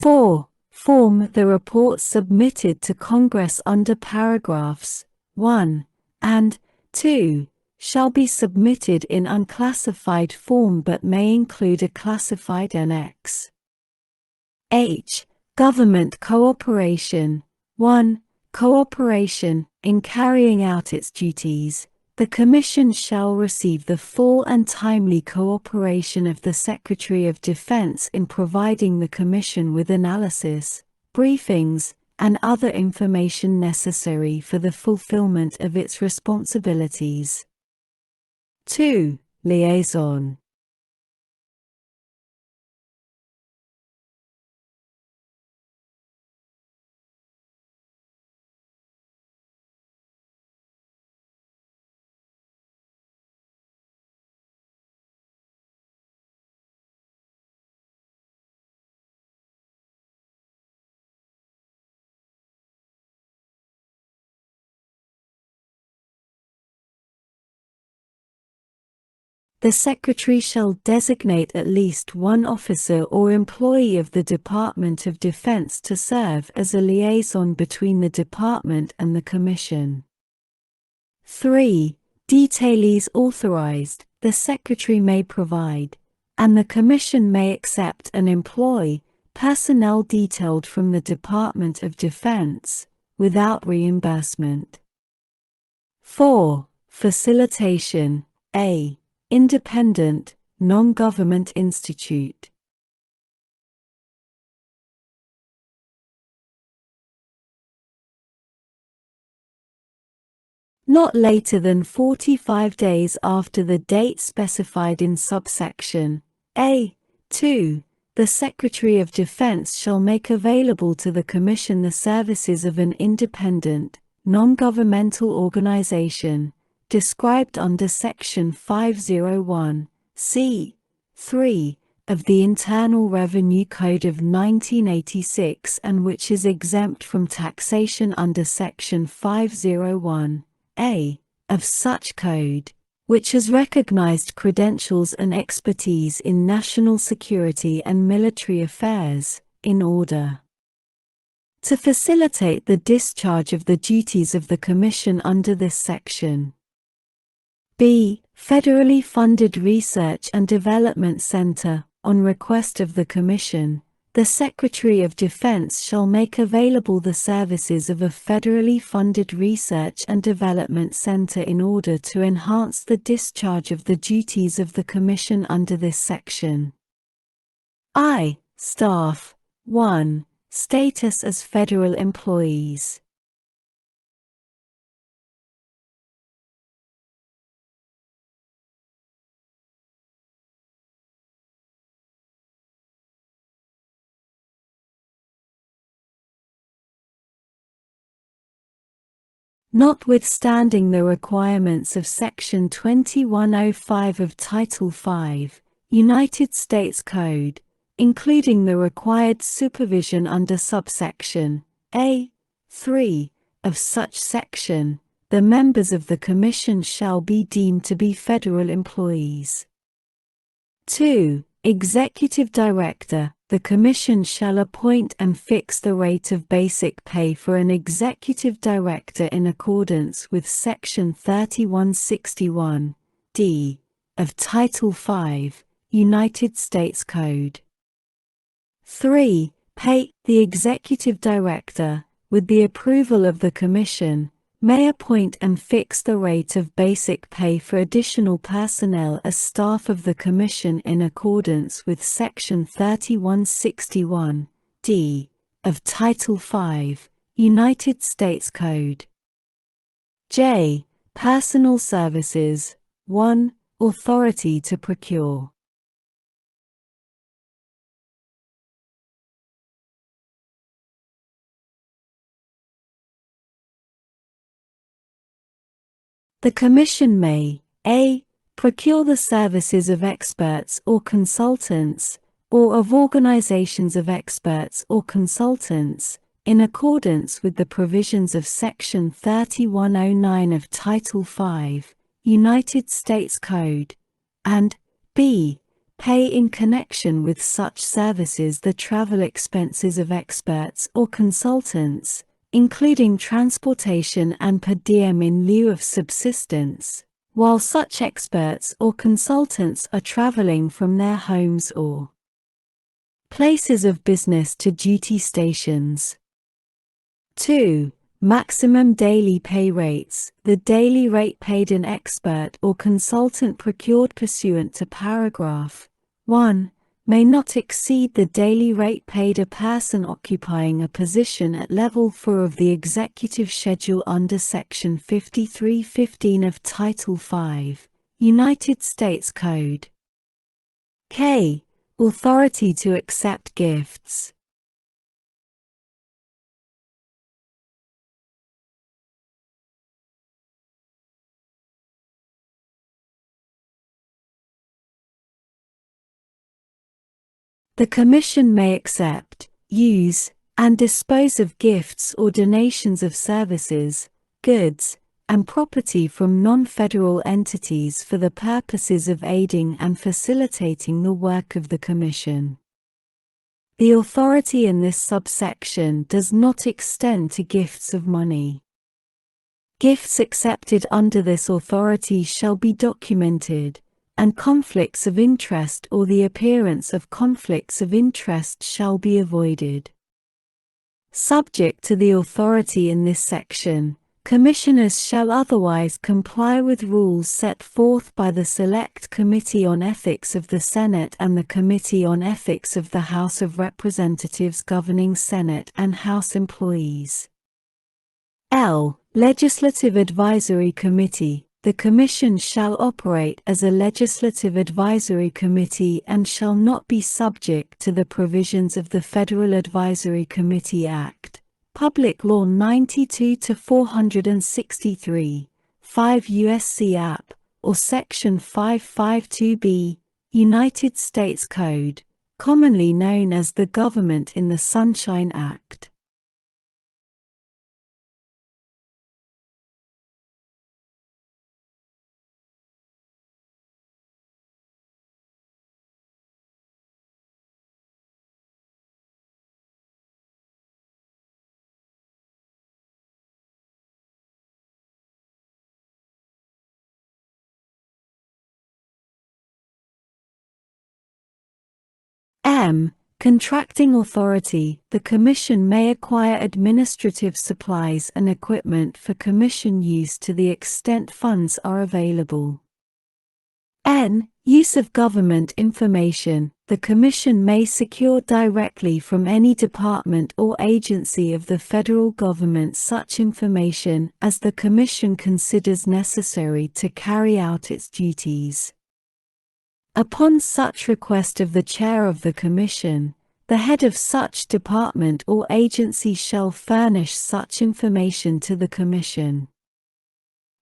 4. Form the reports submitted to Congress under paragraphs 1 and 2 shall be submitted in unclassified form but may include a classified annex. H. Government cooperation. 1. Cooperation. In carrying out its duties, the Commission shall receive the full and timely cooperation of the Secretary of Defense in providing the Commission with analysis, briefings, and other information necessary for the fulfillment of its responsibilities. 2. Liaison. The Secretary shall designate at least one officer or employee of the Department of Defense to serve as a liaison between the Department and the Commission. 3. Detailees authorized. The Secretary may provide, and the Commission may accept and employ, personnel detailed from the Department of Defense, without reimbursement. 4. Facilitation. A. Independent, non-government institute. Not later than 45 days after the date specified in subsection A. 2. The Secretary of Defense shall make available to the Commission the services of an independent, non-governmental organization, described under Section 501, c. 3, of the Internal Revenue Code of 1986 and which is exempt from taxation under Section 501, a. of such code, which has recognized credentials and expertise in national security and military affairs, in order to facilitate the discharge of the duties of the Commission under this section. B. Federally funded Research and Development Center. On request of the Commission, the Secretary of Defense shall make available the services of a federally funded research and development center in order to enhance the discharge of the duties of the Commission under this section. I. Staff. 1. Status as federal employees. Notwithstanding the requirements of Section 2105 of Title V, United States Code, including the required supervision under subsection A. 3 of such section, the members of the Commission shall be deemed to be federal employees. 2. Executive Director. The Commission shall appoint and fix the rate of basic pay for an Executive Director in accordance with Section 3161 d of Title V, United States Code. 3. Pay. The Executive Director, with the approval of the Commission, may appoint and fix the rate of basic pay for additional personnel as staff of the Commission in accordance with Section 3161 d of Title V, United States Code. J. Personal Services. 1. Authority to procure. The Commission may a. procure the services of experts or consultants, or of organizations of experts or consultants, in accordance with the provisions of Section 3109 of Title V, United States Code, and b. pay in connection with such services the travel expenses of experts or consultants, including transportation and per diem in lieu of subsistence, while such experts or consultants are traveling from their homes or places of business to duty stations. 2. Maximum daily pay rates. The daily rate paid an expert or consultant procured pursuant to paragraph 1 may not exceed the daily rate paid a person occupying a position at level 4 of the executive schedule under Section 5315 of Title 5, United States Code. K. Authority to accept gifts. The Commission may accept, use, and dispose of gifts or donations of services, goods, and property from non-federal entities for the purposes of aiding and facilitating the work of the Commission. The authority in this subsection does not extend to gifts of money. Gifts accepted under this authority shall be documented, and conflicts of interest or the appearance of conflicts of interest shall be avoided. Subject to the authority in this section, Commissioners shall otherwise comply with rules set forth by the Select Committee on Ethics of the Senate and the Committee on Ethics of the House of Representatives governing Senate and House employees. L. Legislative Advisory Committee. The Commission shall operate as a legislative advisory committee and shall not be subject to the provisions of the Federal Advisory Committee Act, Public Law 92-463, 5 U.S.C. App, or Section 552B, United States Code, commonly known as the Government in the Sunshine Act. M. Contracting authority. The Commission may acquire administrative supplies and equipment for Commission use to the extent funds are available. N. Use of government information. The Commission may secure directly from any department or agency of the federal government such information as the Commission considers necessary to carry out its duties. Upon such request of the Chair of the Commission, the head of such department or agency shall furnish such information to the Commission.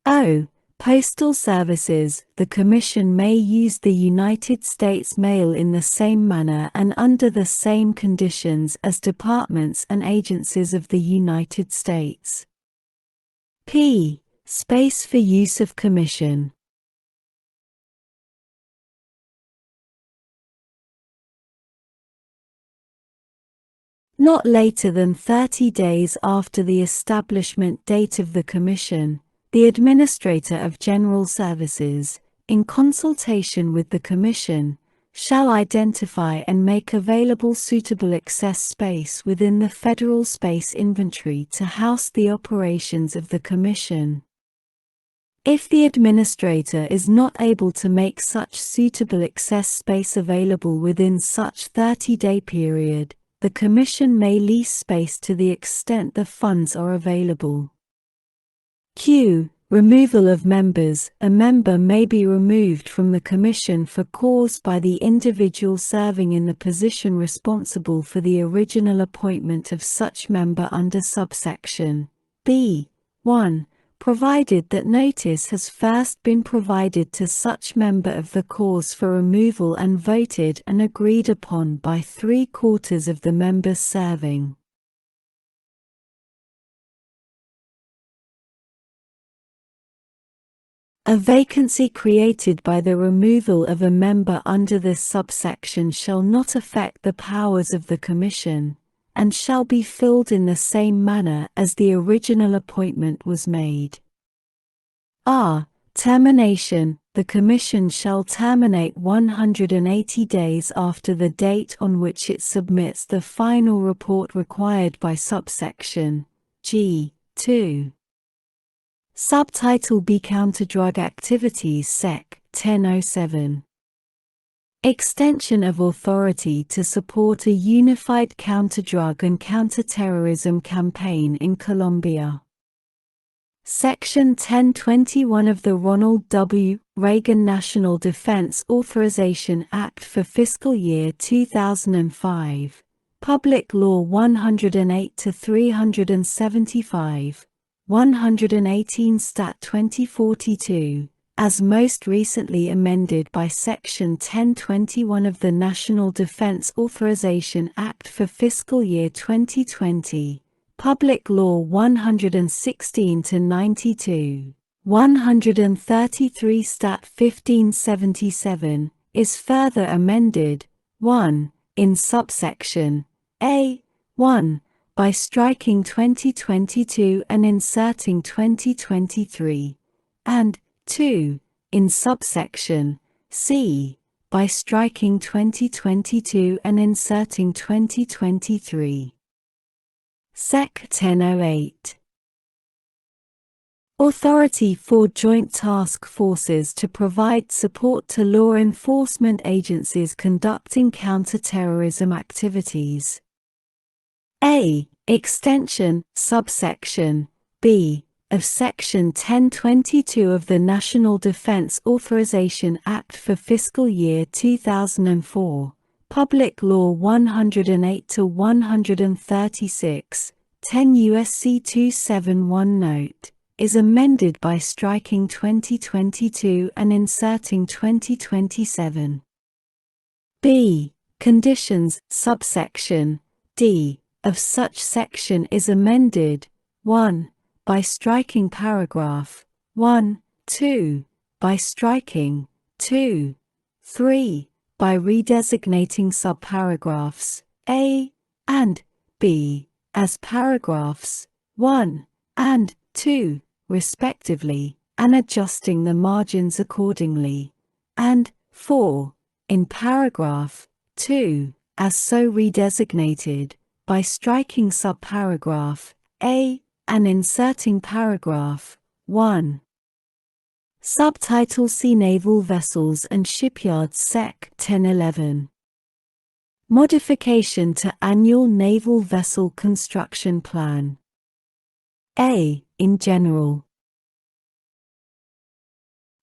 O. Postal Services. The Commission may use the United States Mail in the same manner and under the same conditions as departments and agencies of the United States. P. Space for use of Commission. Not later than 30 days after the establishment date of the Commission, the Administrator of General Services, in consultation with the Commission, shall identify and make available suitable excess space within the federal space inventory to house the operations of the Commission. If the Administrator is not able to make such suitable excess space available within such 30-day period, the Commission may lease space to the extent the funds are available. Q. Removal of members. A member may be removed from the Commission for cause by the individual serving in the position responsible for the original appointment of such member under subsection B. 1. Provided that notice has first been provided to such member of the cause for removal and voted and agreed upon by 3/4 of the members serving. A vacancy created by the removal of a member under this subsection shall not affect the powers of the Commission, and shall be filled in the same manner as the original appointment was made. Termination. The Commission shall terminate 180 days after the date on which it submits the final report required by subsection G(2). Subtitle B. Counterdrug Activities Sec. 1007. Extension of authority to support a unified counterdrug and counterterrorism campaign in Colombia. Section 1021 of the Ronald W. Reagan National Defense Authorization Act for fiscal year 2005, Public Law 108-375, 118 Stat. 2042, as most recently amended by Section 1021 of the National Defense Authorization Act for fiscal year 2020, Public Law 116-92, 133 Stat. 1577, is further amended, 1, in subsection A(1), by striking 2022 and inserting 2023, and 2, in subsection C, by striking 2022 and inserting 2023. Sec. 1008. Authority for Joint Task Forces to provide support to law enforcement agencies conducting counterterrorism activities. A. Extension, subsection B, of Section 1022 of the National Defense Authorization Act for fiscal year 2004. Public Law 108-136, 10 U.S.C. 271 Note, is amended by striking 2022 and inserting 2027. B. Conditions, subsection D, of such section is amended, 1, by striking paragraph 1, 2, by striking 2, 3, by redesignating subparagraphs A and B as paragraphs 1 and 2, respectively, and adjusting the margins accordingly, and 4, in paragraph 2, as so redesignated, by striking subparagraph A and inserting paragraph 1. Subtitle C. Naval Vessels and Shipyards Sec. 1011. Modification to Annual Naval Vessel Construction Plan. A. In general.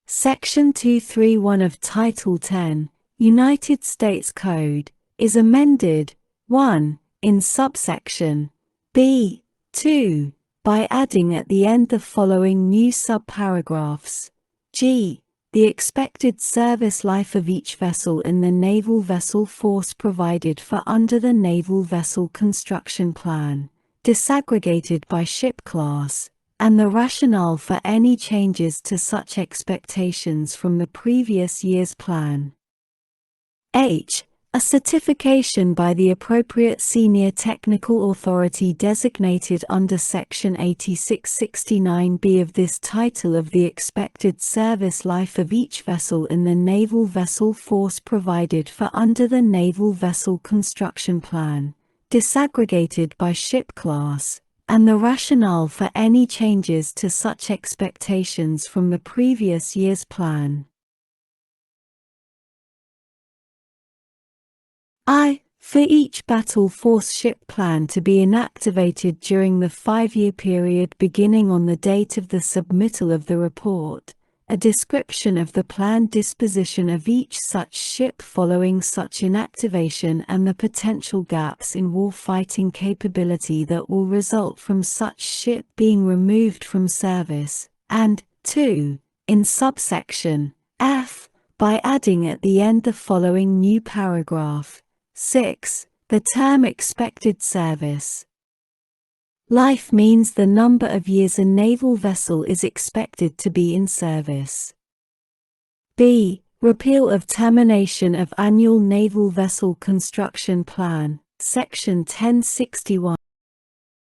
Section 231 of Title 10, United States Code, is amended, 1, in subsection B, 2, by adding at the end the following new subparagraphs. G. The expected service life of each vessel in the naval vessel force provided for under the Naval Vessel Construction Plan, disaggregated by ship class, and the rationale for any changes to such expectations from the previous year's plan. H. A certification by the appropriate senior technical authority designated under Section 8669B of this title of the expected service life of each vessel in the naval vessel force provided for under the Naval Vessel Construction Plan, disaggregated by ship class, and the rationale for any changes to such expectations from the previous year's plan. I. For each battle force ship plan to be inactivated during the 5-year period beginning on the date of the submittal of the report, a description of the planned disposition of each such ship following such inactivation and the potential gaps in warfighting capability that will result from such ship being removed from service, and 2, in subsection F, by adding at the end the following new paragraph. 6. The term expected service. Life means the number of years a naval vessel is expected to be in service. B. Repeal of Termination of Annual Naval Vessel Construction Plan, Section 1061.